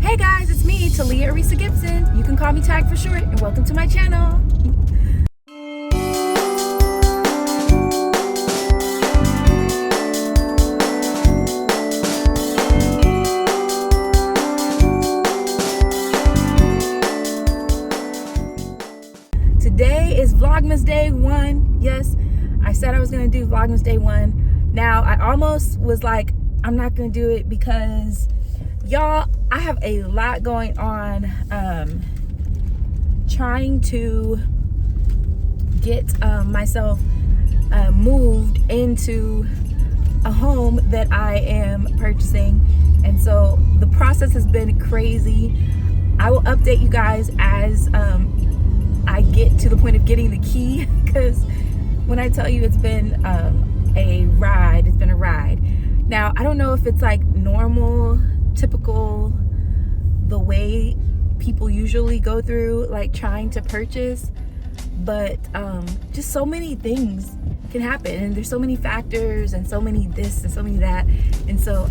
Hey guys, it's me, Talia Arisa Gibson. You can call me Tag for short, and welcome to my channel. Today is Vlogmas Day 1. Yes, I said I was going to do Vlogmas Day 1. Now, I almost was like, I'm not going to do it because, y'all, I have a lot going on trying to get myself moved into a home that I am purchasing. And so the process has been crazy. I will update you guys as I get to the point of getting the key, because when I tell you it's been a ride, it's been a ride. Now, I don't know if it's like normal, typical, the way people usually go through like trying to purchase, but just so many things can happen, and there's so many factors and so many this and so many that. And so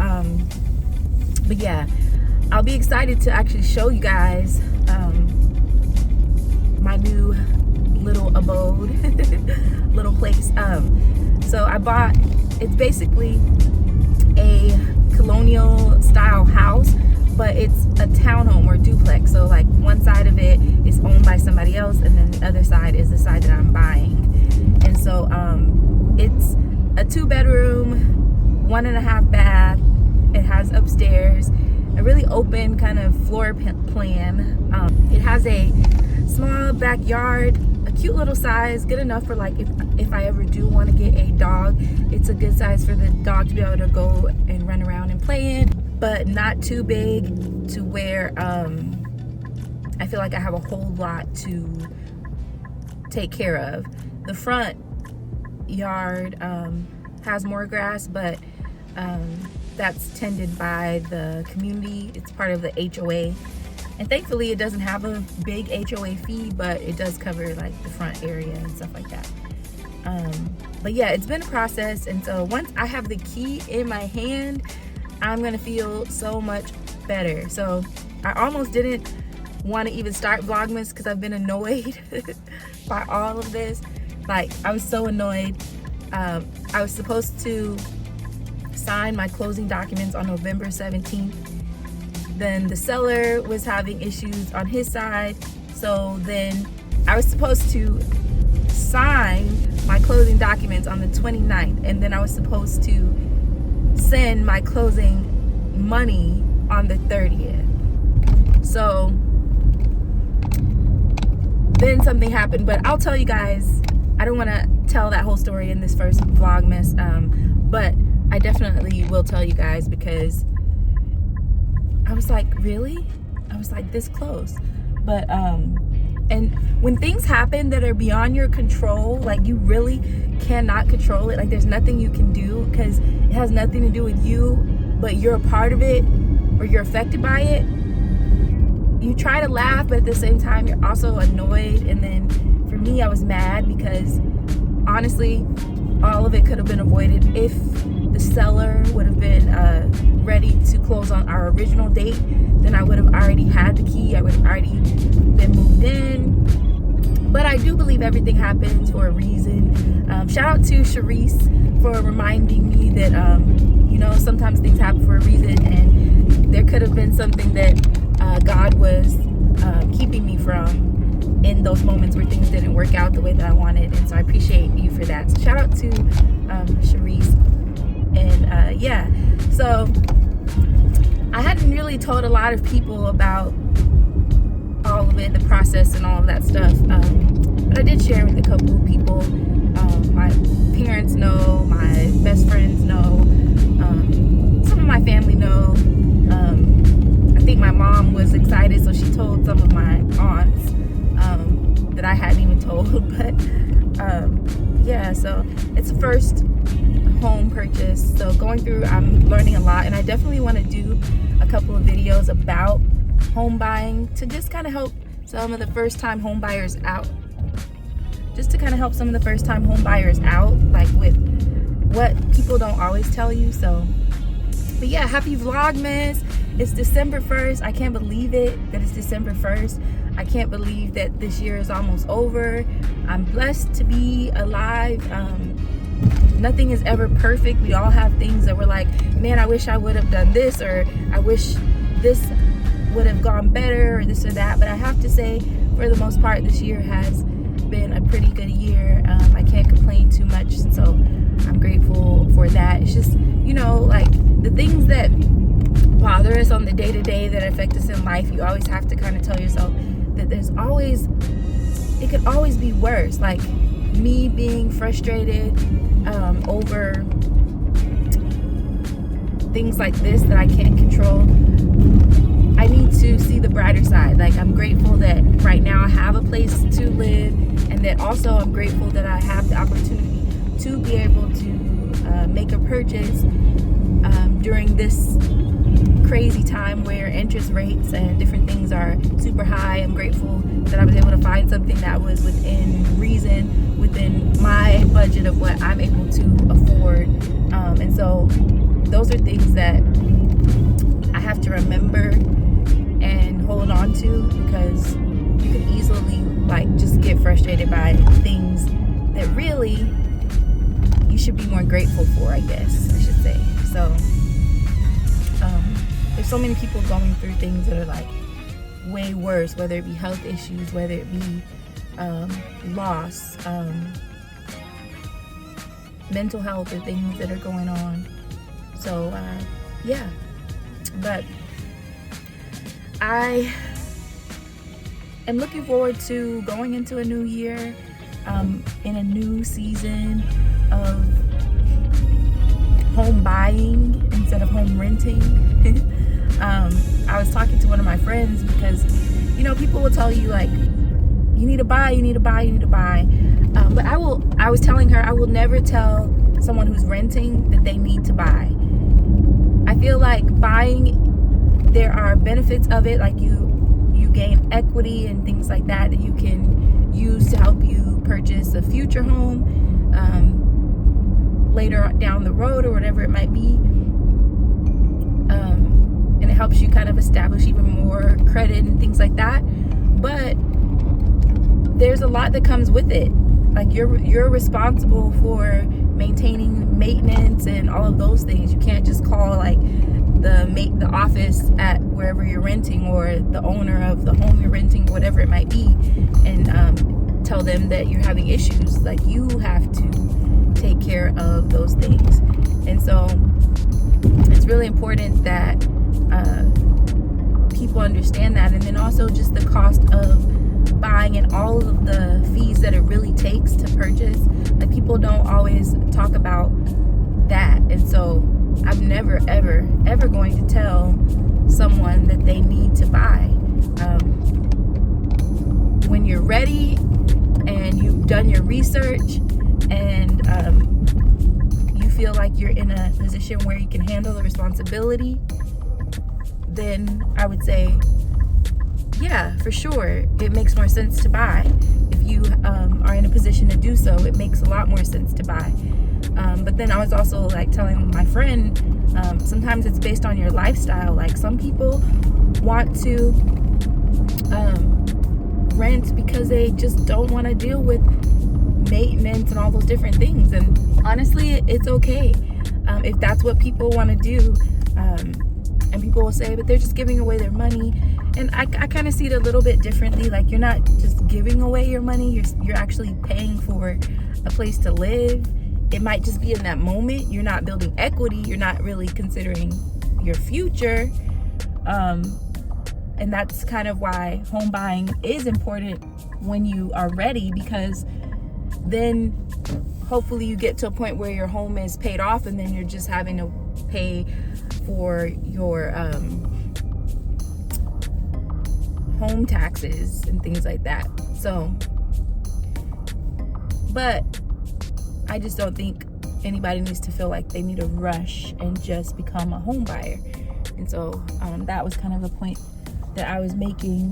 but yeah, I'll be excited to actually show you guys my new little abode, little place. So I bought, it's basically a colonial style house, but it's a townhome or duplex. So like one side of it is owned by somebody else, and then the other side is the side that I'm buying. And so it's a 2-bedroom, 1.5 bath. It has upstairs a really open kind of floor plan. It has a small backyard, a cute little size, good enough for like if I ever do want to get a dog, it's a good size for the dog to be able to go and run around and play in, but not too big to where I feel like I have a whole lot to take care of. The front yard has more grass, but that's tended by the community. It's part of the HOA. And thankfully it doesn't have a big HOA fee, but it does cover like the front area and stuff like that. But yeah, it's been a process. And so once I have the key in my hand, I'm gonna feel so much better. So I almost didn't want to even start Vlogmas because I've been annoyed by all of this. Like, I was so annoyed. I was supposed to sign my closing documents on November 17th. Then the seller was having issues on his side. So then I was supposed to sign my closing documents on the 29th. And then I was supposed to send my closing money on the 30th. So then something happened, but I'll tell you guys. I don't want to tell that whole story in this first Vlogmas, but I definitely will tell you guys, because I was like, really? I was like this close. But and when things happen that are beyond your control, like you really cannot control it, like there's nothing you can do because it has nothing to do with you, but you're a part of it or you're affected by it, you try to laugh, but at the same time you're also annoyed. And then for me, I was mad because honestly all of it could have been avoided if the seller would have been ready to close on our original date. Then I would have already had the key, I would have already been moved in. But I do believe everything happens for a reason. Shout out to Sharice for reminding me that you know, sometimes things happen for a reason, and there could have been something that God was keeping me from in those moments where things didn't work out the way that I wanted. And so I appreciate you for that. So shout out to Sharice. And yeah, so I hadn't really told a lot of people about all of it, the process and all of that stuff, but I did share with a couple of people. My parents know, my best friends know, some of my family know. I think my mom was excited, so she told some of my aunts that I hadn't even told. But yeah, so it's the first home purchase, so going through, I'm learning a lot, and I definitely want to do a couple of videos about home buying to just kind of help some of the first-time home buyers out, like with what people don't always tell you. But But yeah, happy Vlogmas. It's December 1st. I can't believe it that it's December 1st. I can't believe that this year is almost over. I'm blessed to be alive. Nothing is ever perfect. We all have things that we're like, man, I wish I would have done this, or I wish this would have gone better, or this or that. But I have to say, for the most part, this year has been a pretty good year. I can't complain too much, so I'm grateful for that. It's just, you know, like the things that bother us on the day-to-day that affect us in life, you always have to kind of tell yourself that it could always be worse. Like me being frustrated over things like this that I can't control. I need to see the brighter side. Like, I'm grateful that right now I have a place to live, and that also I'm grateful that I have the opportunity to be able to make a purchase during this crazy time where interest rates and different things are super high. I'm grateful that I was able to find something that was within reason, within my budget of what I'm able to afford. And so those are things that I have to remember and hold on to, because you can easily like just get frustrated by things that really you should be more grateful for, I guess I should say. So there's so many people going through things that are like way worse, whether it be health issues, whether it be loss, mental health, or things that are going on. So yeah, but I am looking forward to going into a new year, in a new season of home buying instead of home renting. I was talking to one of my friends, because you know, people will tell you like, you need to buy, you need to buy, you need to buy, but I was telling her I will never tell someone who's renting that they need to buy. I feel like buying, there are benefits of it, like you gain equity and things like that you can use to help you purchase a future home later down the road, or whatever it might be. And it helps you kind of establish even more credit and things like that. But there's a lot that comes with it. Like you're responsible for maintaining maintenance and all of those things. You can't just call like the office at wherever you're renting, or the owner of the home you're renting, whatever it might be, and tell them that you're having issues. Like, you have to take care of those things. And so it's really important that people understand that. And then also just the cost of buying and all of the fees that it really takes to purchase. Like, people don't always talk about that. And so I'm never ever going to tell someone that they need to buy. When you're ready and you've done your research, and you feel like you're in a position where you can handle the responsibility, then I would say, yeah, for sure, it makes more sense to buy. If you are in a position to do so, it makes a lot more sense to buy. But then I was also like telling my friend, sometimes it's based on your lifestyle. Like, some people want to rent because they just don't want to deal with maintenance and all those different things. And honestly, it's okay if that's what people want to do. And people will say, but they're just giving away their money. And I kind of see it a little bit differently. Like, you're not just giving away your money, you're actually paying for a place to live. It might just be in that moment. You're not building equity. You're not really considering your future. And that's kind of why home buying is important when you are ready, because then hopefully you get to a point where your home is paid off, and then you're just having to pay for your home taxes and things like that. So, but I just don't think anybody needs to feel like they need to rush and just become a home buyer. And so that was kind of the point that I was making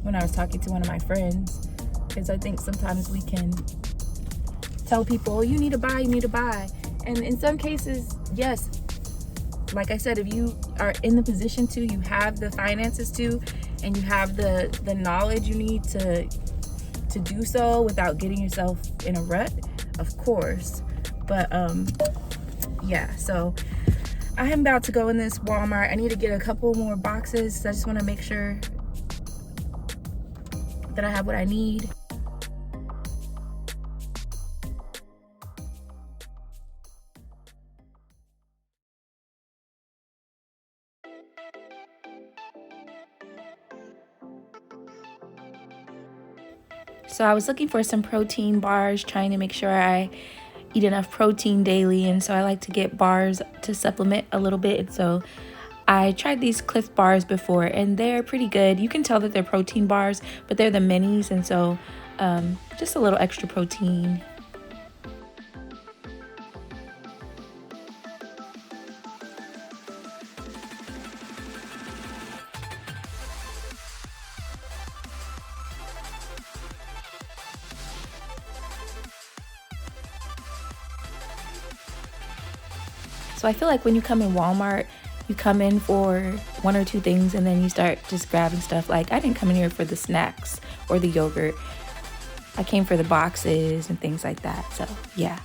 when I was talking to one of my friends, because I think sometimes we can tell people, you need to buy, you need to buy. And in some cases, yes, like I said, if you are in the position to, you have the finances to, and you have the knowledge you need to do so without getting yourself in a rut, of course. But yeah, so I am about to go in this Walmart. I need to get a couple more boxes. I just want to make sure that I have what I need. So I was looking for some protein bars, trying to make sure I eat enough protein daily, and so I like to get bars to supplement a little bit. And so I tried these Cliff bars before, and they're pretty good. You can tell that they're protein bars, but they're the minis, and so just a little extra protein. So I feel like when you come in Walmart, you come in for one or two things and then you start just grabbing stuff. Like, I didn't come in here for the snacks or the yogurt. I came for the boxes and things like that. So yeah.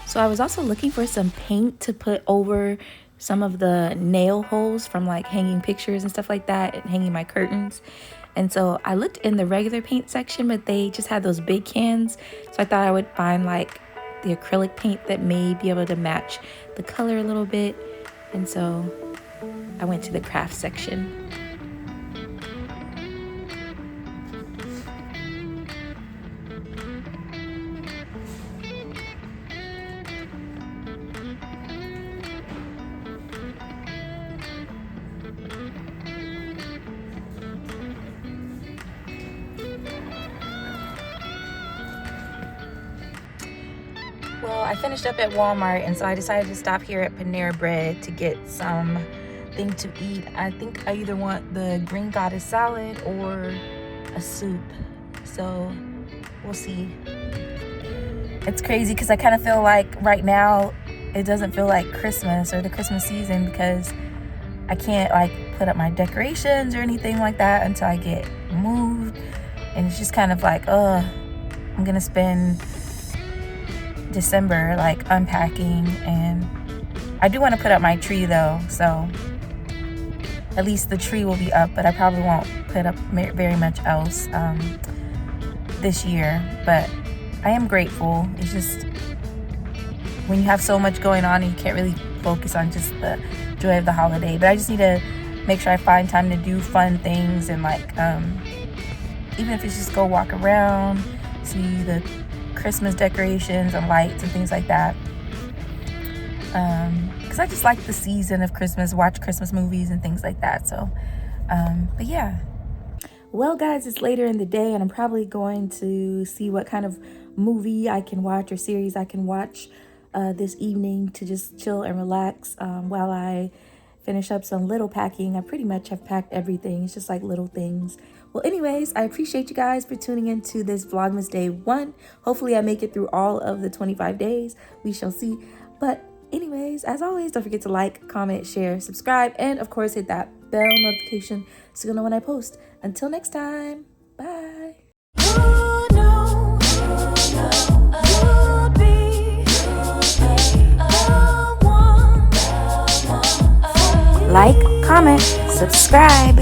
So I was also looking for some paint to put over some of the nail holes from like hanging pictures and stuff like that, and hanging my curtains. And so I looked in the regular paint section, but they just had those big cans. So I thought I would find like the acrylic paint that may be able to match the color a little bit. And so I went to the craft section. Well, I finished up at Walmart, and so I decided to stop here at Panera Bread to get something to eat. I think I either want the green goddess salad or a soup, so we'll see. It's crazy because I kind of feel like right now it doesn't feel like Christmas or the Christmas season, because I can't like put up my decorations or anything like that until I get moved, and it's just kind of like, I'm gonna spend December like unpacking. And I do want to put up my tree though, so at least the tree will be up, but I probably won't put up very much else this year. But I am grateful. It's just when you have so much going on and you can't really focus on just the joy of the holiday. But I just need to make sure I find time to do fun things, and like even if it's just go walk around, see the Christmas decorations and lights and things like that, because I just like the season of Christmas, watch Christmas movies and things like that. So but yeah, well guys, it's later in the day and I'm probably going to see what kind of movie I can watch or series I can watch this evening to just chill and relax while I finish up some little packing. I pretty much have packed everything. It's just like little things. Well, anyways, I appreciate you guys for tuning into this Vlogmas Day 1. Hopefully I make it through all of the 25 days. We shall see. But anyways, as always, don't forget to like, comment, share, subscribe, and of course hit that bell notification so you'll know when I post. Until next time, bye. Like, comment, subscribe.